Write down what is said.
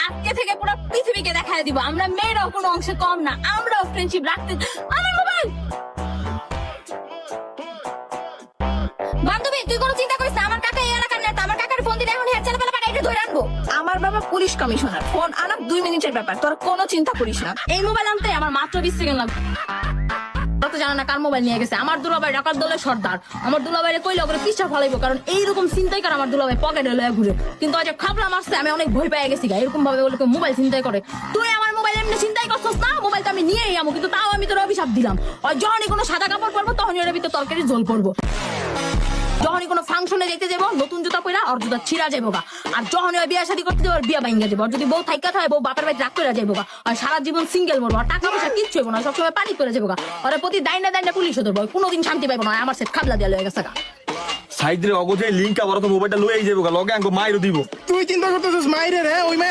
আজকে থেকে পুরো পৃথিবীকে দেখায় দিব আমরা মেয়েরাও কোনো অংশে কম না, আমরাও ফ্রেন্ডশিপ রাখতে। আমার মোবাইল। বান্ধবী তুই কোনো চিন্তা করিস না, আমার কাকা এই এলাকার নেতা, আমার কাকার ফোন দিলে এখন হেড ছেলেবেলা পাঠাই ধরে আনবো। আমার বাবা পুলিশ কমিশনার, ফোন আনা 2 মিনিটের ব্যাপার, তোর কোনো চিন্তা করিস না। এই মোবাইল আনতে আমার মাত্র 20 সেকেন্ড লাগবে। তো জানা না কার মোবাইল নিয়ে গেছে, আমার দুলাভাই ডাকাত দলের সর্দার। আমার দুলাভাইরে কইলে ওকে পিছা ফলাইবো, কারণ এইরকম চিন্তাই করে আমার দুলাভাই পকেটে লয়ে ঘুরে। কিন্তু আজ খাবলা মারছে, আমি অনেক ভয় পেয়ে গেছি। এরকম ভাবে বলে কেউ মোবাইল চিন্তাই করে। তুই আমার মোবাইল এমনি চিন্তাই করছস না, মোবাইল তো আমি নিয়েই যাবো, কিন্তু তাও আমি তোর অভিশাপ দিলাম। আর যখনই কোনো সাদা কাপড় পরবো তখনই ওর ভিতর তরকারি ঝোল পড়বো। যখনই কোনো ফাংশনে যেতে যাবো নতুন জুতা পরা আর জুতা ছিঁড়া যাবো গা। আর যখনই বিয়া শাদী করতে যাবো বিয়া ভাঙ্গা যাবো। আর যদি বউ থাইকা থাকে বউ বাপের বাড়ি রাগ করে যাবো গা। আর সারা জীবন সিঙ্গেল মরবো, আর টাকা পয়সা কিচ্ছু হইব না, সবসময় পানি করে যাবো গা। আর প্রতি দাইনা দাইনা পুলিশ ধরবো, কোনোদিন শান্তি পাইবো না। আমার সেট খাবলা দেওয়া হয়ে গেছে গা। সাইডে অগজে লিঙ্ক আবার তো মোবাইলটা লইয়াই যাবো লগে আঙ্গো মাইরও দিব। তুই চিন্তা করতেছিস মাইরে রে, ওই